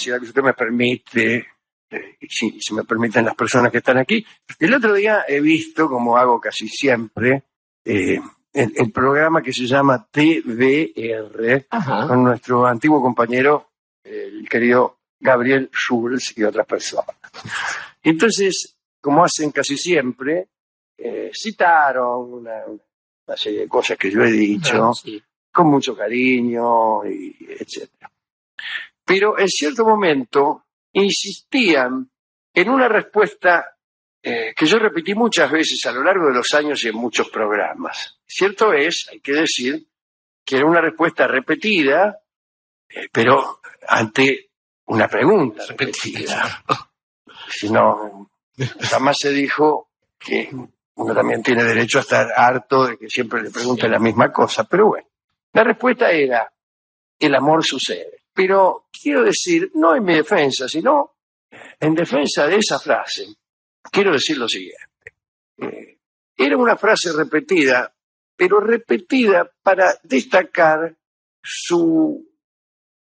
decir algo, si usted me permite, si me permiten las personas que están aquí. El otro día he visto, como hago casi siempre, el programa que se llama TVR, con nuestro antiguo compañero, el querido Gabriel Schulz y otras personas. Entonces, como hacen casi siempre, citaron una serie de cosas que yo he dicho, con mucho cariño, etc. Pero en cierto momento insistían en una respuesta que yo repetí muchas veces a lo largo de los años y en muchos programas. Cierto es, hay que decir, que era una respuesta repetida, pero ante una pregunta repetida. Si no, jamás se dijo que uno también tiene derecho a estar harto de que siempre le pregunten la misma cosa. Pero bueno, la respuesta era: el amor sucede. Pero quiero decir, no en mi defensa, sino en defensa de esa frase, quiero decir lo siguiente. Era una frase repetida, pero repetida para destacar su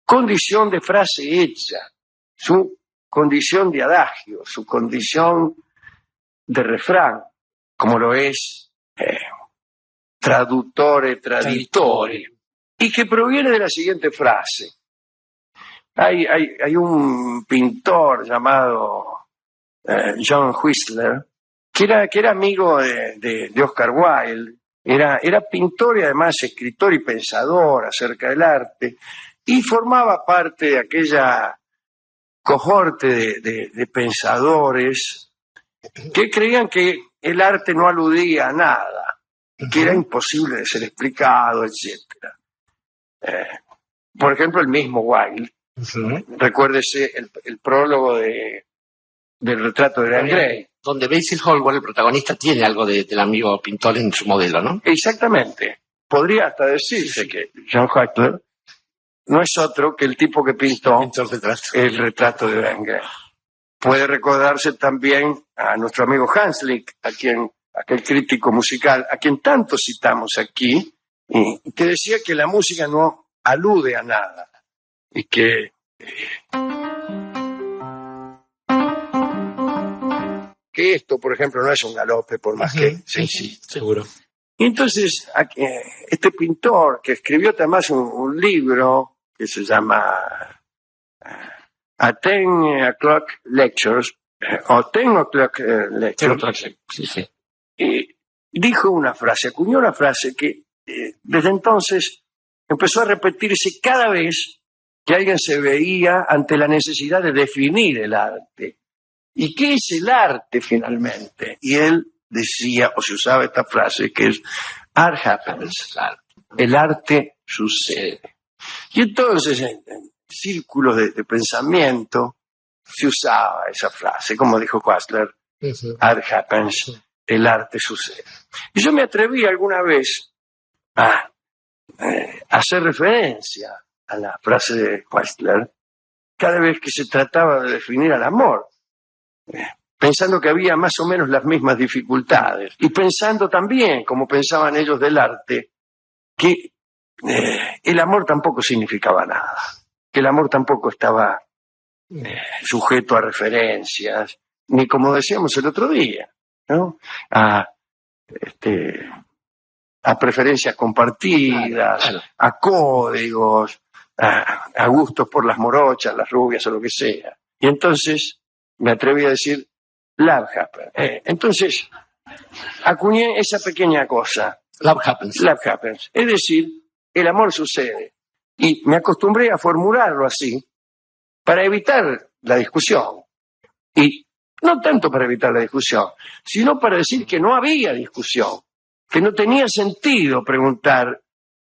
condición de frase hecha, su condición de adagio, su condición de refrán, como lo es traduttore, traditore, y que proviene de la siguiente frase. Hay un pintor llamado John Whistler, que era amigo de Oscar Wilde, era pintor y además escritor y pensador acerca del arte, y formaba parte de aquella cohorte de pensadores que creían que el arte no aludía a nada, que era imposible de ser explicado, etc. Por ejemplo, el mismo Wilde, recuérdese el prólogo del retrato de Dorian Gray, donde Basil Hallward, el protagonista, tiene algo del amigo pintor en su modelo, ¿no? Exactamente. Podría hasta decirse que John Whistler no es otro que el tipo que pintó el retrato de Dorian Gray. Puede recordarse también a nuestro amigo Hanslick, aquel crítico musical, a quien tanto citamos aquí, y que decía que la música no alude a nada, y que esto, por ejemplo, no es un galope, por más que se insista. Seguro. Y entonces, este pintor, que escribió además un libro que se llama A 10 O'Clock Lectures, o 10 O'Clock Lectures, dijo una frase, acuñó una frase que desde entonces empezó a repetirse cada vez que alguien se veía ante la necesidad de definir el arte. ¿Y qué es el arte finalmente? Y él decía, o se usaba esta frase, que es art happens, el arte sucede. Y entonces en círculos de pensamiento se usaba esa frase, como dijo Whistler, art happens, el arte sucede. Y yo me atreví alguna vez a hacer referencia a la frase de Whistler cada vez que se trataba de definir al amor, pensando que había más o menos las mismas dificultades, y pensando también, como pensaban ellos del arte, que el amor tampoco significaba nada, que el amor tampoco estaba sujeto a referencias, ni, como decíamos el otro día, ¿no?, a preferencias compartidas, claro, a códigos, a gustos por las morochas, las rubias o lo que sea. Y entonces me atreví a decir love happens. Entonces acuñé esa pequeña cosa. Love happens. Love happens. Es decir, el amor sucede. Y me acostumbré a formularlo así para evitar la discusión. Y no tanto para evitar la discusión, sino para decir que no había discusión, que no tenía sentido preguntar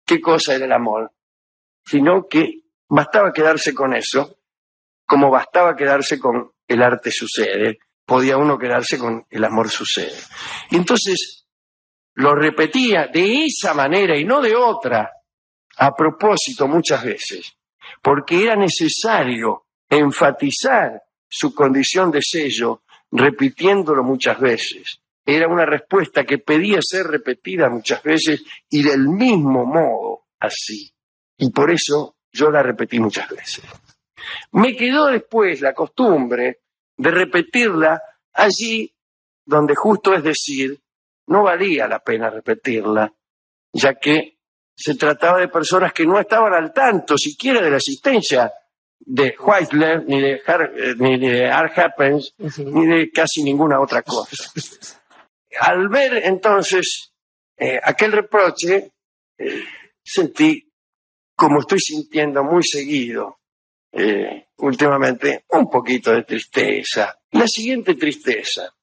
qué cosa era el amor, sino que bastaba quedarse con eso, como bastaba quedarse con el arte sucede, podía uno quedarse con el amor sucede. Y entonces lo repetía de esa manera y no de otra, a propósito muchas veces, porque era necesario enfatizar su condición de sello, repitiéndolo muchas veces. Era una respuesta que pedía ser repetida muchas veces y del mismo modo así. Y por eso yo la repetí muchas veces. Me quedó después la costumbre de repetirla allí donde justo, es decir, no valía la pena repetirla, ya que se trataba de personas que no estaban al tanto siquiera de la existencia de Whistler, ni de Art Happens, ni de casi ninguna otra cosa. Al ver entonces aquel reproche, sentí, como estoy sintiendo muy seguido últimamente, un poquito de tristeza. La siguiente tristeza,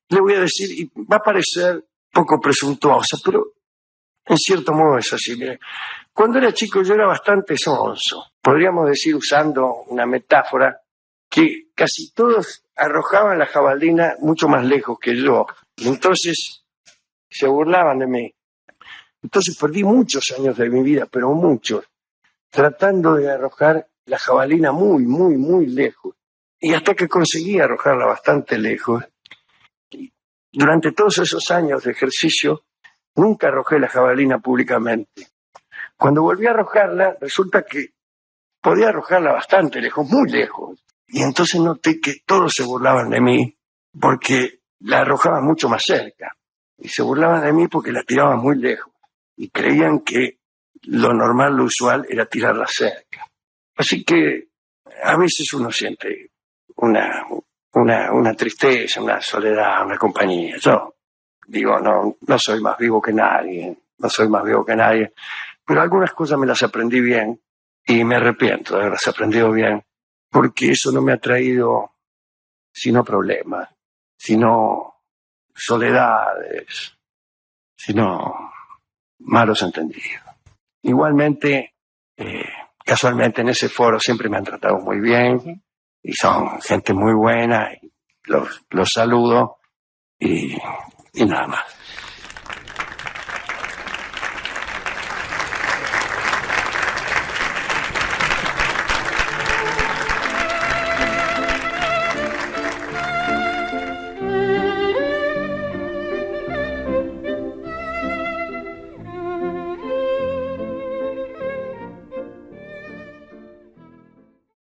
le voy a decir, y va a parecer poco presuntuosa, pero en cierto modo es así. Mire, cuando era chico yo era bastante sonso. Podríamos decir, usando una metáfora, que casi todos arrojaban la jabalina mucho más lejos que yo. Y entonces se burlaban de mí. Entonces perdí muchos años de mi vida, pero muchos, tratando de arrojar la jabalina muy, muy, muy lejos. Y hasta que conseguí arrojarla bastante lejos, durante todos esos años de ejercicio, nunca arrojé la jabalina públicamente. Cuando volví a arrojarla, resulta que podía arrojarla bastante lejos, muy lejos. Y entonces noté que todos se burlaban de mí porque la arrojaba mucho más cerca. Y se burlaban de mí porque la tiraba muy lejos. Y creían que lo normal, lo usual, era tirarla cerca. Así que a veces uno siente una tristeza, una soledad, una compañía. Yo digo, no soy más vivo que nadie, pero algunas cosas me las aprendí bien y me arrepiento de haberlas aprendido bien, porque eso no me ha traído sino problemas, sino soledades, sino malos entendidos. Igualmente, casualmente en ese foro siempre me han tratado muy bien y son gente muy buena y los saludo y nada más.